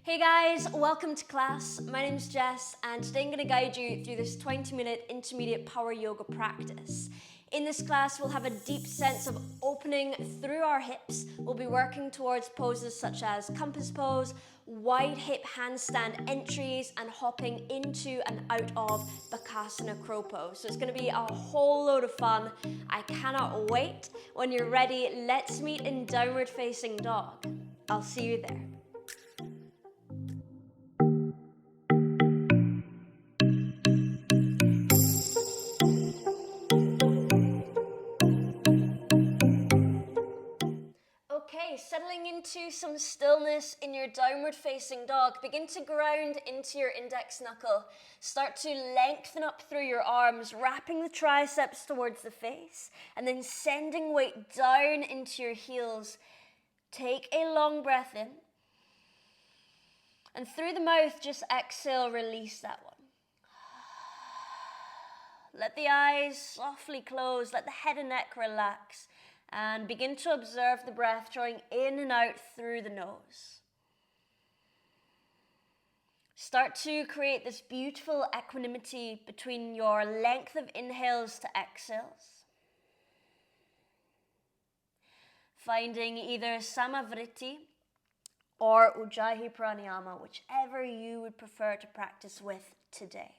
Hey guys, welcome to class. My name's Jess and today I'm going to guide you through this 20-minute intermediate power yoga practice. In this class we'll have a deep sense of opening through our hips. We'll be working towards poses such as compass pose, wide hip handstand entries and hopping into and out of Bakasana crow pose. So it's going to be a whole load of fun. I cannot wait. When you're ready, let's meet in downward facing dog. I'll see you there. Okay, settling into some stillness in your downward facing dog. Begin to ground into your index knuckle. Start to lengthen up through your arms, wrapping the triceps towards the face, and then sending weight down into your heels. Take a long breath in. And through the mouth, just exhale, release that one. Let the eyes softly close, let the head and neck relax. And begin to observe the breath drawing in and out through the nose. Start to create this beautiful equanimity between your length of inhales to exhales. Finding either Samavriti or Ujjayi Pranayama, whichever you would prefer to practice with today.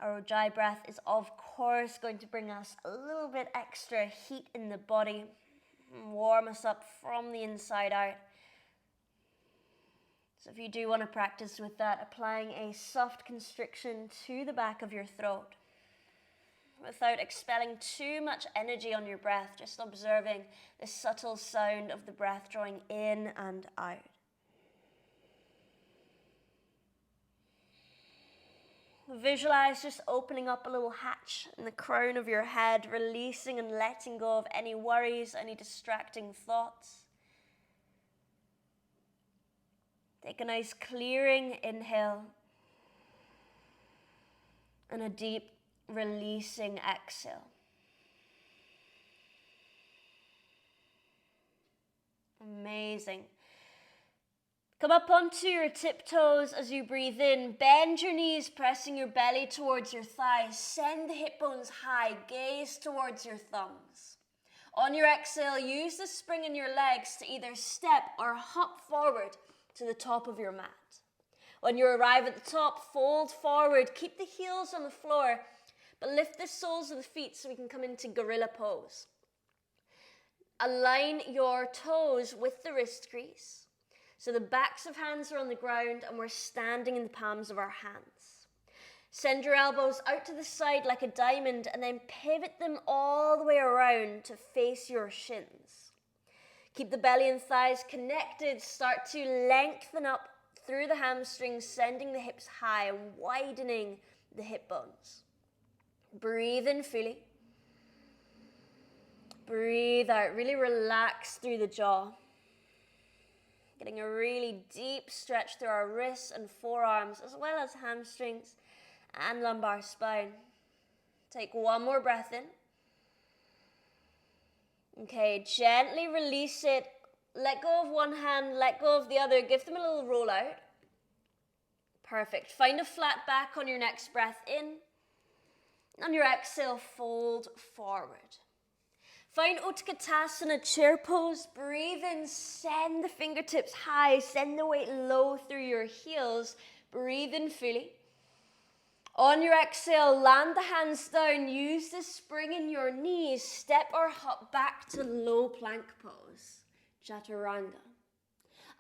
Our Ujjayi breath is of course going to bring us a little bit extra heat in the body, warm us up from the inside out. So if you do want to practice with that, applying a soft constriction to the back of your throat without expelling too much energy on your breath, just observing the subtle sound of the breath drawing in and out. Visualize just opening up a little hatch in the crown of your head, releasing and letting go of any worries, any distracting thoughts. Take a nice clearing inhale and a deep releasing exhale. Amazing. Come up onto your tiptoes as you breathe in. Bend your knees, pressing your belly towards your thighs. Send the hip bones high, gaze towards your thumbs. On your exhale, use the spring in your legs to either step or hop forward to the top of your mat. When you arrive at the top, fold forward. Keep the heels on the floor, but lift the soles of the feet so we can come into gorilla pose. Align your toes with the wrist crease. So the backs of hands are on the ground and we're standing in the palms of our hands. Send your elbows out to the side like a diamond and then pivot them all the way around to face your shins. Keep the belly and thighs connected. Start to lengthen up through the hamstrings, sending the hips high and widening the hip bones. Breathe in fully. Breathe out. Really relax through the jaw. Getting a really deep stretch through our wrists and forearms, as well as hamstrings and lumbar spine. Take one more breath in. Okay, gently release it. Let go of one hand, let go of the other. Give them a little roll out. Perfect. Find a flat back on your next breath in. On your exhale, fold forward. Find Utkatasana, chair pose. Breathe in, send the fingertips high, send the weight low through your heels. Breathe in fully. On your exhale, land the hands down. Use the spring in your knees. Step or hop back to low plank pose, Chaturanga.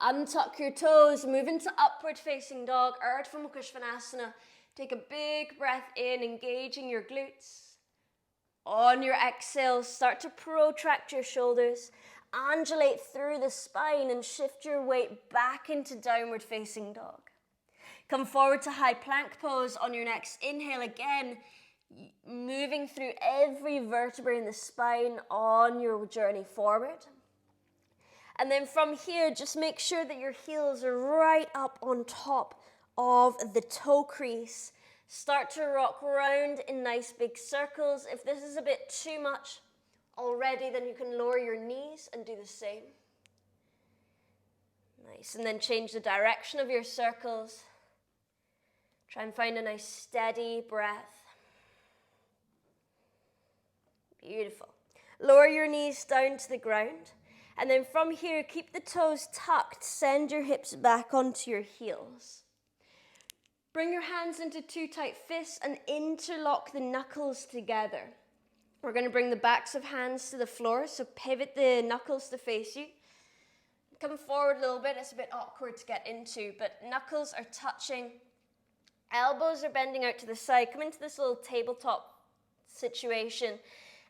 Untuck your toes, move into upward facing dog, Urdhva Mukha Svanasana. Take a big breath in, engaging your glutes. On your exhale, start to protract your shoulders, undulate through the spine and shift your weight back into downward facing dog. Come forward to high plank pose on your next inhale again, moving through every vertebra in the spine on your journey forward. And then from here, just make sure that your heels are right up on top of the toe crease. Start to rock around in nice big circles. If this is a bit too much already, then you can lower your knees and do the same. Nice, and then change the direction of your circles. Try and find a nice steady breath. Beautiful. Lower your knees down to the ground. And then from here, keep the toes tucked. Send your hips back onto your heels. Bring your hands into two tight fists and interlock the knuckles together. We're going to bring the backs of hands to the floor, so pivot the knuckles to face you. Come forward a little bit. It's a bit awkward to get into, but knuckles are touching. Elbows are bending out to the side. Come into this little tabletop situation.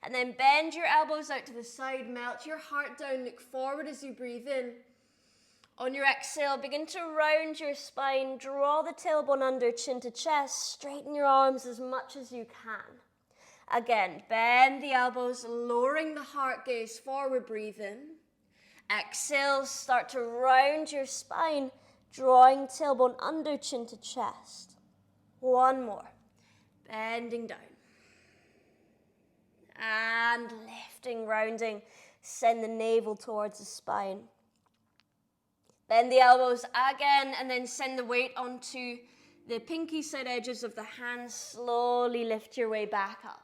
And then bend your elbows out to the side. Melt your heart down. Look forward as you breathe in. On your exhale, begin to round your spine. Draw the tailbone under, chin to chest. Straighten your arms as much as you can. Again, bend the elbows, lowering the heart gaze forward. Breathe in. Exhale, start to round your spine. Drawing tailbone under, chin to chest. One more. Bending down. And lifting, rounding. Send the navel towards the spine. Bend the elbows again, and then send the weight onto the pinky side edges of the hands. Slowly lift your way back up.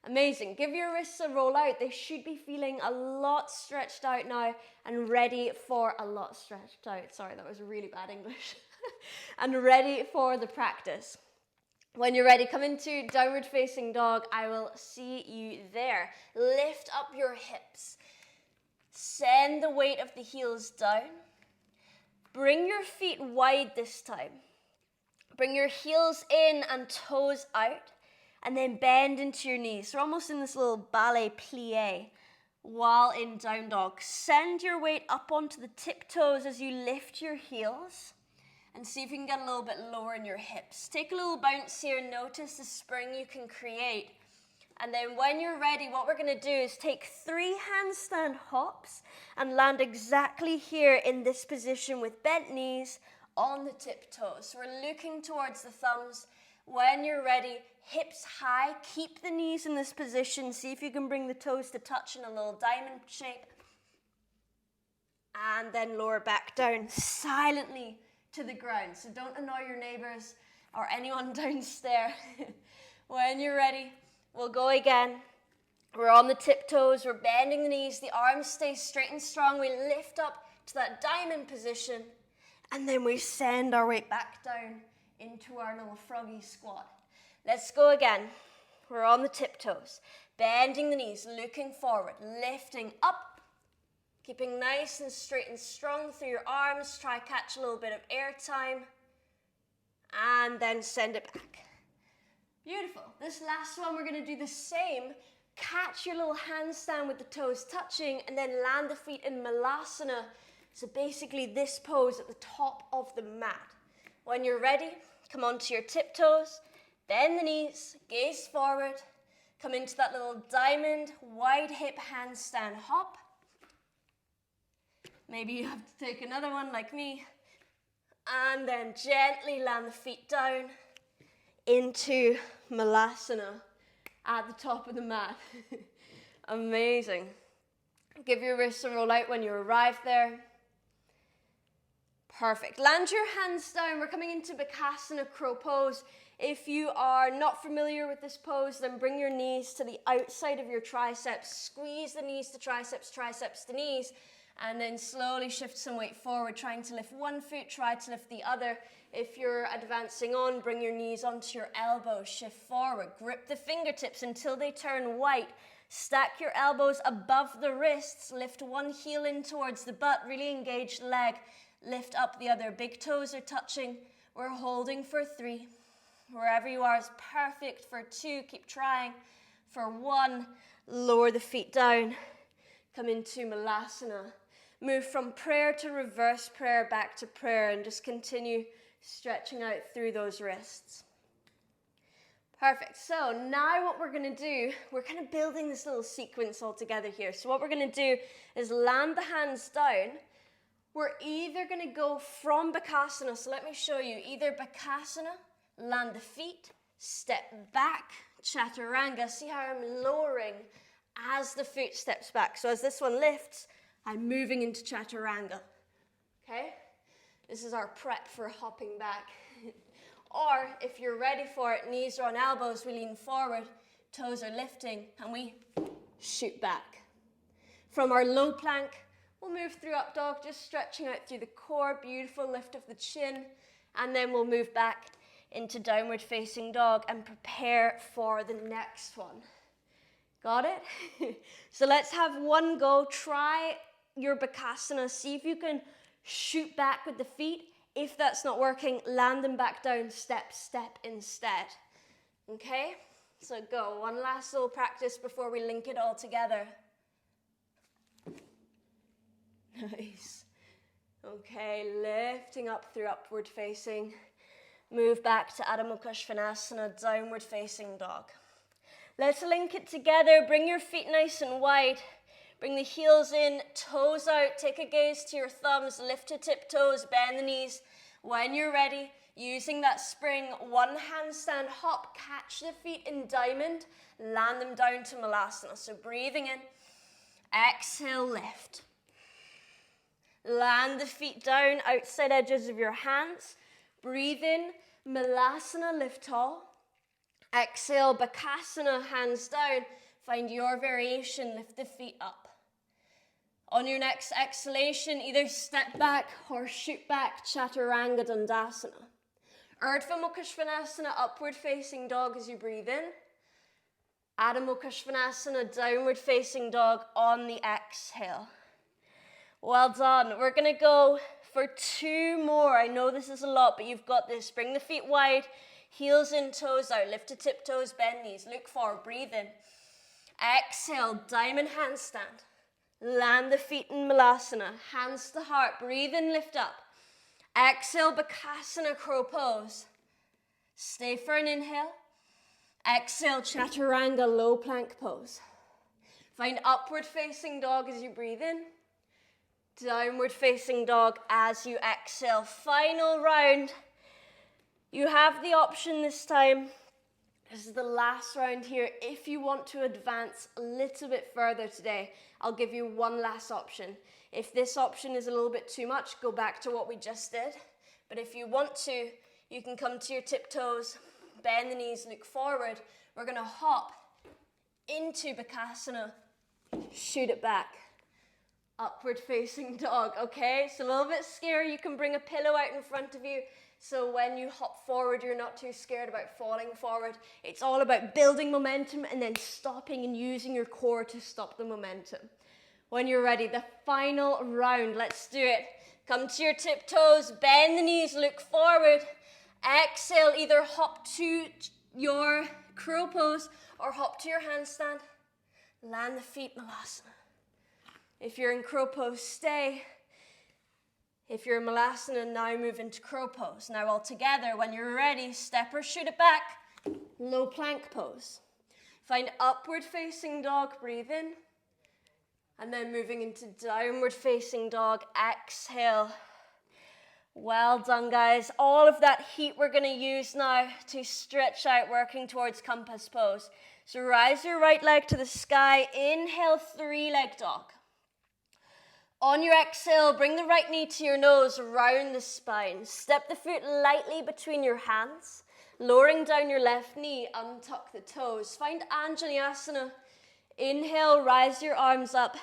Amazing. Give your wrists a roll out. They should be feeling a lot stretched out now and ready for a lot stretched out. Sorry, that was really bad English. And ready for the practice. When you're ready, come into downward facing dog. I will see you there. Lift up your hips. Send the weight of the heels down. Bring your feet wide this time. Bring your heels in and toes out. And then bend into your knees. So almost in this little ballet plie while in down dog. Send your weight up onto the tiptoes as you lift your heels. And see if you can get a little bit lower in your hips. Take a little bounce here. Notice the spring you can create. And then when you're ready, what we're going to do is take 3 handstand hops and land exactly here in this position with bent knees on the tiptoes. So we're looking towards the thumbs. When you're ready, hips high. Keep the knees in this position. See if you can bring the toes to touch in a little diamond shape. And then lower back down silently to the ground. So don't annoy your neighbors or anyone downstairs. When you're ready, we'll go again. We're on the tiptoes. We're bending the knees. The arms stay straight and strong. We lift up to that diamond position. And then we send our weight back down into our little froggy squat. Let's go again. We're on the tiptoes. Bending the knees, looking forward, lifting up. Keeping nice and straight and strong through your arms. Try catch a little bit of air time. And then send it back. Beautiful. This last one, we're going to do the same. Catch your little handstand with the toes touching and then land the feet in Malasana. So basically this pose at the top of the mat. When you're ready, come onto your tiptoes. Bend the knees. Gaze forward. Come into that little diamond wide hip handstand hop. Maybe you have to take another one like me. And then gently land the feet down into Malasana at the top of the mat. Amazing. Give your wrists a roll out when you arrive there. Perfect. Land your hands down. We're coming into Bakasana crow pose. If you are not familiar with this pose, then bring your knees to the outside of your triceps. Squeeze the knees to triceps, triceps to knees. And then slowly shift some weight forward, trying to lift one foot, try to lift the other. If you're advancing on, bring your knees onto your elbows, shift forward. Grip the fingertips until they turn white. Stack your elbows above the wrists. Lift one heel in towards the butt, really engage the leg. Lift up the other. Big toes are touching. We're holding for 3. Wherever you are is perfect. For 2, keep trying. For 1, lower the feet down. Come into Malasana. Move from prayer to reverse prayer, back to prayer, and just continue stretching out through those wrists. Perfect. So now what we're going to do, we're kind of building this little sequence all together here. So what we're going to do is land the hands down. We're either going to go from Bakasana, so let me show you, either Bakasana, land the feet, step back, Chaturanga. See how I'm lowering as the foot steps back. So as this one lifts, I'm moving into Chaturanga. Okay? This is our prep for hopping back. Or if you're ready for it, knees are on elbows, we lean forward, toes are lifting, and we shoot back. From our low plank, we'll move through up dog, just stretching out through the core, beautiful lift of the chin, and then we'll move back into downward facing dog and prepare for the next one. Got it? So let's have one go. Try your Bakasana. See if you can shoot back with the feet. If that's not working, land them back down, step, step instead. Okay? So go. One last little practice before we link it all together. Nice. Okay, lifting up through upward facing. Move back to Adho Mukha Svanasana, downward facing dog. Let's link it together. Bring your feet nice and wide. Bring the heels in, toes out. Take a gaze to your thumbs. Lift to tiptoes, bend the knees. When you're ready, using that spring, one handstand hop. Catch the feet in diamond. Land them down to Malasana. So breathing in. Exhale, lift. Land the feet down, outside edges of your hands. Breathe in, Malasana, lift tall. Exhale, Bakasana, hands down. Find your variation, lift the feet up. On your next exhalation, either step back or shoot back, Chaturanga Dandasana. Urdhva Mukha Svanasana, upward facing dog as you breathe in. Adho Mukha Svanasana, downward facing dog on the exhale. Well done. We're going to go for 2 more. I know this is a lot, but you've got this. Bring the feet wide, heels in, toes out. Lift to tiptoes, bend knees. Look forward, breathe in. Exhale, diamond handstand. Land the feet in Malasana. Hands to heart, breathe in, lift up. Exhale, Bakasana, crow pose. Stay for an inhale. Exhale, Chaturanga, low plank pose. Find upward facing dog as you breathe in. Downward facing dog as you exhale. Final round. You have the option this time. This is the last round here. If you want to advance a little bit further today, I'll give you one last option. If this option is a little bit too much, go back to what we just did. But if you want to, you can come to your tiptoes, bend the knees, look forward. We're going to hop into Bakasana, shoot it back. Upward facing dog, okay? It's a little bit scary. You can bring a pillow out in front of you so when you hop forward, you're not too scared about falling forward. It's all about building momentum and then stopping and using your core to stop the momentum. When you're ready, the final round, let's do it. Come to your tiptoes, bend the knees, look forward. Exhale, either hop to your crow pose or hop to your handstand. Land the feet, Malasana. If you're in crow pose, stay. If you're in Malasana, now move into crow pose. Now all together, when you're ready, step or shoot it back. Low plank pose. Find upward facing dog, breathe in. And then moving into downward facing dog, exhale. Well done, guys. All of that heat we're going to use now to stretch out, working towards compass pose. So rise your right leg to the sky. Inhale, 3-leg dog. On your exhale, bring the right knee to your nose, round the spine. Step the foot lightly between your hands. Lowering down your left knee, untuck the toes. Find Anjaneyasana. Inhale, rise your arms up.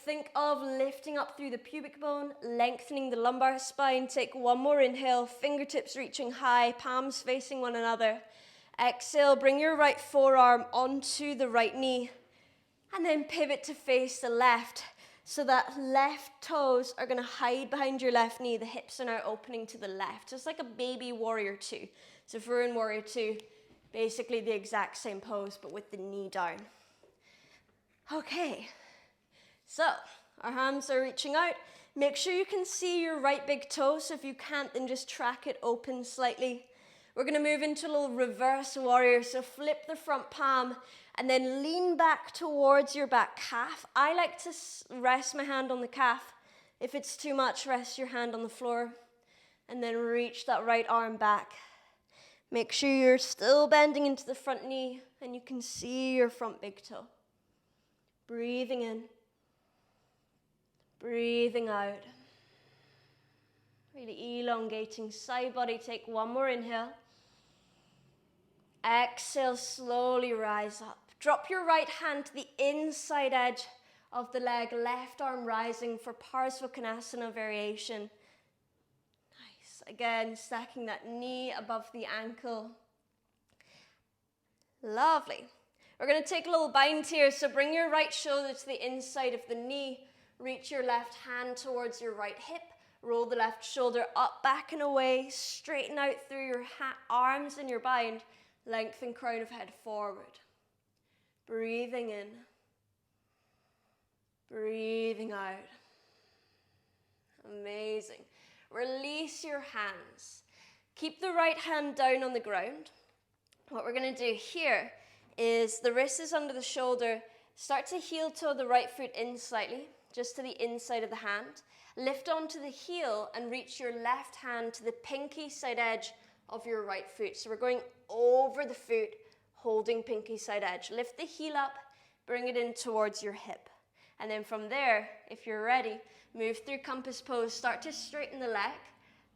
Think of lifting up through the pubic bone, lengthening the lumbar spine. Take one more inhale, fingertips reaching high, palms facing one another. Exhale, bring your right forearm onto the right knee. And then pivot to face the left. So that left toes are going to hide behind your left knee. The hips are now opening to the left. Just like a baby warrior 2. So if we're in warrior 2, basically the exact same pose, but with the knee down. Okay. So our hands are reaching out. Make sure you can see your right big toe. So if you can't, then just track it open slightly. We're going to move into a little reverse warrior. So flip the front palm and then lean back towards your back calf. I like to rest my hand on the calf. If it's too much, rest your hand on the floor. And then reach that right arm back. Make sure you're still bending into the front knee and you can see your front big toe. Breathing in. Breathing out. Really elongating side body. Take one more inhale. Exhale, slowly rise up. Drop your right hand to the inside edge of the leg, left arm rising for Parsvakonasana variation. Nice. Again, stacking that knee above the ankle. Lovely. We're going to take a little bind here, so bring your right shoulder to the inside of the knee. Reach your left hand towards your right hip. Roll the left shoulder up, back and away. Straighten out through your arms and your bind. Lengthen crown of head forward. Breathing in. Breathing out. Amazing. Release your hands. Keep the right hand down on the ground. What we're going to do here is the wrist is under the shoulder. Start to heel toe the right foot in slightly, just to the inside of the hand. Lift onto the heel and reach your left hand to the pinky side edge of your right foot. So we're going over the foot, holding pinky side edge. Lift the heel up, bring it in towards your hip. And then from there, if you're ready, move through compass pose. Start to straighten the leg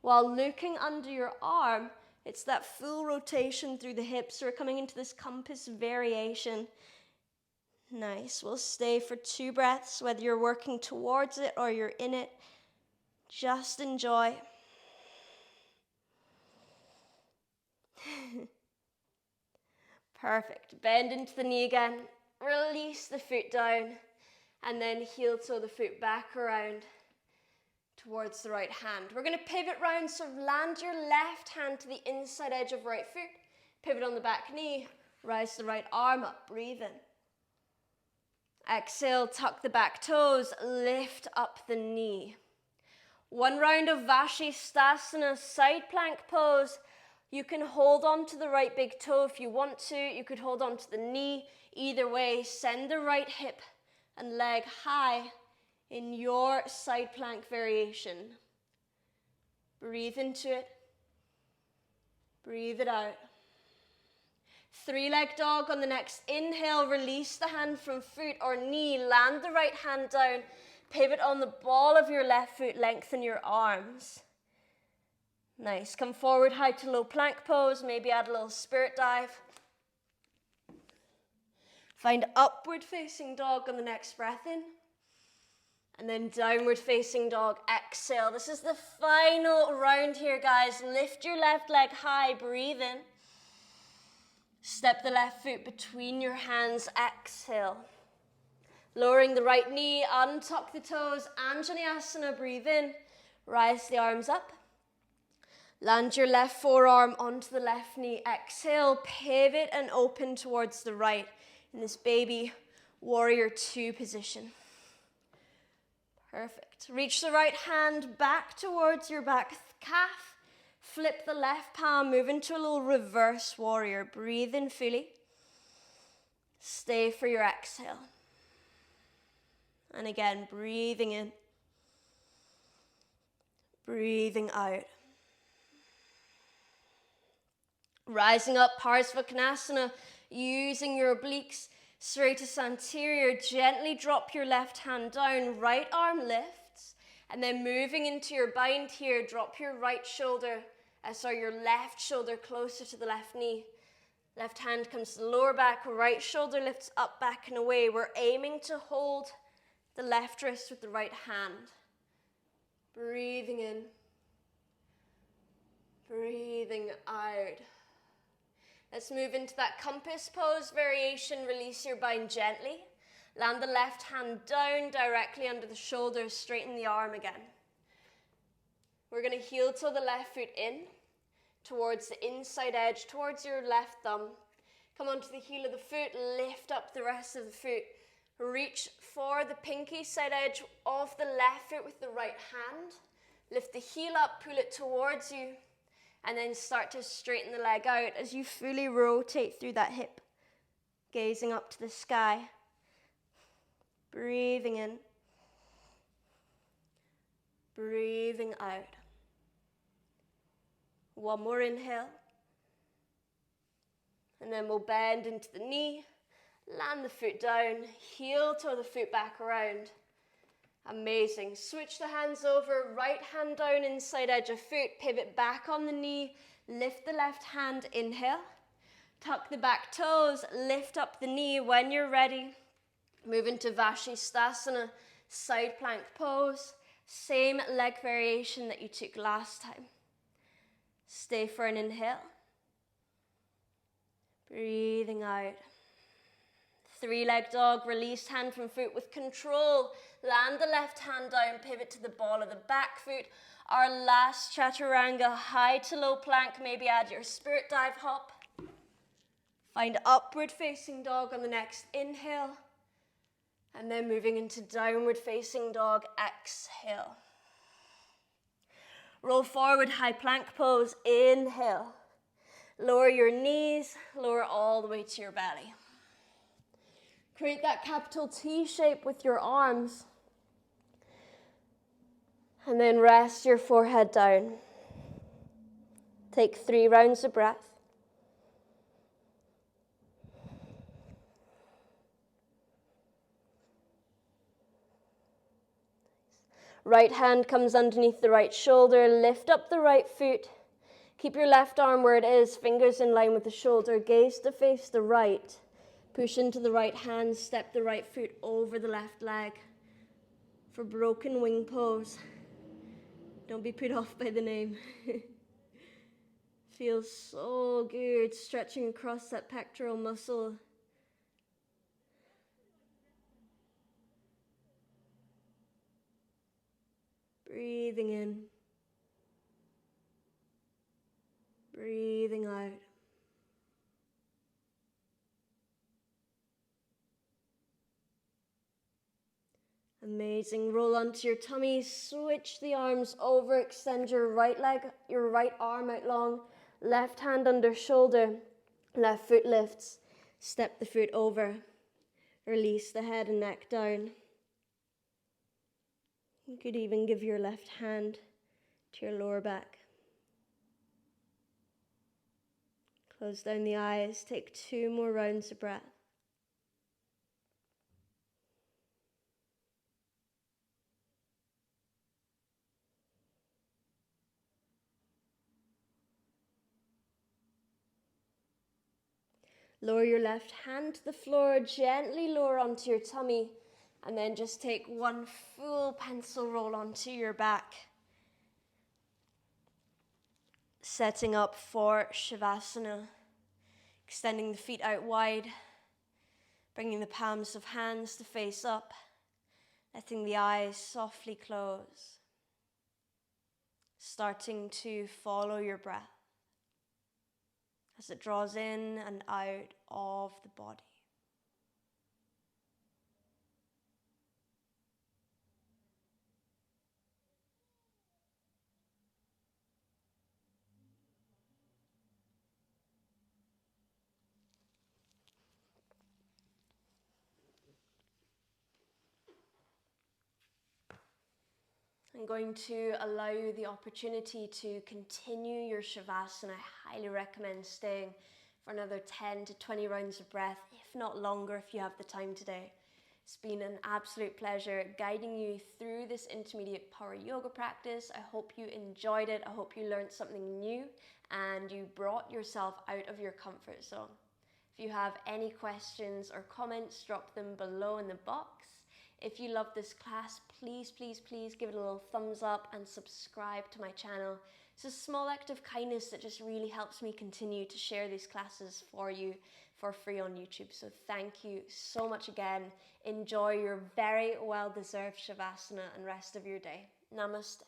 while looking under your arm. It's that full rotation through the hips. So we're coming into this compass variation. Nice. We'll stay for 2 breaths, whether you're working towards it or you're in it. Just enjoy. Perfect. Bend into the knee again. Release the foot down. And then heel toe the foot back around towards the right hand. We're going to pivot round, so land your left hand to the inside edge of right foot. Pivot on the back knee. Rise the right arm up. Breathe in. Exhale, tuck the back toes. Lift up the knee. 1 round of Vashi, Stasana, side plank pose. You can hold on to the right big toe if you want to. You could hold on to the knee. Either way, send the right hip and leg high in your side plank variation. Breathe into it. Breathe it out. 3-leg dog on the next inhale. Release the hand from foot or knee. Land the right hand down. Pivot on the ball of your left foot. Lengthen your arms. Nice. Come forward, high to low plank pose. Maybe add a little spirit dive. Find upward facing dog on the next breath in. And then downward facing dog. Exhale. This is the final round here, guys. Lift your left leg high. Breathe in. Step the left foot between your hands. Exhale. Lowering the right knee. Untuck the toes. Anjaneyasana. Breathe in. Rise the arms up. Land your left forearm onto the left knee. Exhale. Pivot and open towards the right in this baby warrior 2 position. Perfect. Reach the right hand back towards your back calf. Flip the left palm. Move into a little reverse warrior. Breathe in fully. Stay for your exhale. And again, breathing in. Breathing out. Rising up, Parsvakonasana, using your obliques, serratus anterior. Gently drop your left hand down. Right arm lifts. And then moving into your bind here, drop your right shoulder, your left shoulder closer to the left knee. Left hand comes to the lower back. Right shoulder lifts up, back and away. We're aiming to hold the left wrist with the right hand. Breathing in. Breathing out. Let's move into that compass pose variation. Release your bind gently. Land the left hand down directly under the shoulders. Straighten the arm again. We're going to heel toe the left foot in towards the inside edge, towards your left thumb. Come onto the heel of the foot. Lift up the rest of the foot. Reach for the pinky side edge of the left foot with the right hand. Lift the heel up, pull it towards you. And then start to straighten the leg out as you fully rotate through that hip, gazing up to the sky. Breathing in. Breathing out. 1 more inhale. And then we'll bend into the knee, land the foot down, heel toe the foot back around. Amazing. Switch the hands over, right hand down inside edge of foot, pivot back on the knee, lift the left hand, inhale. Tuck the back toes, lift up the knee when you're ready. Move into Vashi, Stasana, side plank pose. Same leg variation that you took last time. Stay for an inhale. Breathing out. 3-leg dog, release hand from foot with control. Land the left hand down, pivot to the ball of the back foot. Our last Chaturanga, high to low plank, maybe add your spirit dive hop. Find upward facing dog on the next inhale. And then moving into downward facing dog, exhale. Roll forward, high plank pose, inhale. Lower your knees, lower all the way to your belly. Create that capital T shape with your arms. And then rest your forehead down. Take 3 rounds of breath. Right hand comes underneath the right shoulder. Lift up the right foot. Keep your left arm where it is, fingers in line with the shoulder. Gaze to face the right. Push into the right hand, step the right foot over the left leg for broken wing pose. Don't be put off by the name. Feels so good, stretching across that pectoral muscle. Breathing in. Breathing out. Amazing. Roll onto your tummy, switch the arms over, extend your right leg, your right arm out long, left hand under shoulder, left foot lifts, step the foot over, release the head and neck down. You could even give your left hand to your lower back. Close down the eyes, take 2 more rounds of breath. Lower your left hand to the floor, gently lower onto your tummy, and then just take 1 full pencil roll onto your back. Setting up for Savasana, extending the feet out wide, bringing the palms of hands to face up, letting the eyes softly close, starting to follow your breath as it draws in and out of the body. I'm going to allow you the opportunity to continue your Shavasana. I highly recommend staying for another 10 to 20 rounds of breath, if not longer if you have the time today. It's been an absolute pleasure guiding you through this intermediate power yoga practice. I hope you enjoyed it. I hope you learned something new and you brought yourself out of your comfort zone. If you have any questions or comments, drop them below in the box. If you love this class, please, please, please give it a little thumbs up and subscribe to my channel. It's a small act of kindness that just really helps me continue to share these classes for you for free on YouTube. So thank you so much again. Enjoy your very well-deserved Shavasana and rest of your day. Namaste.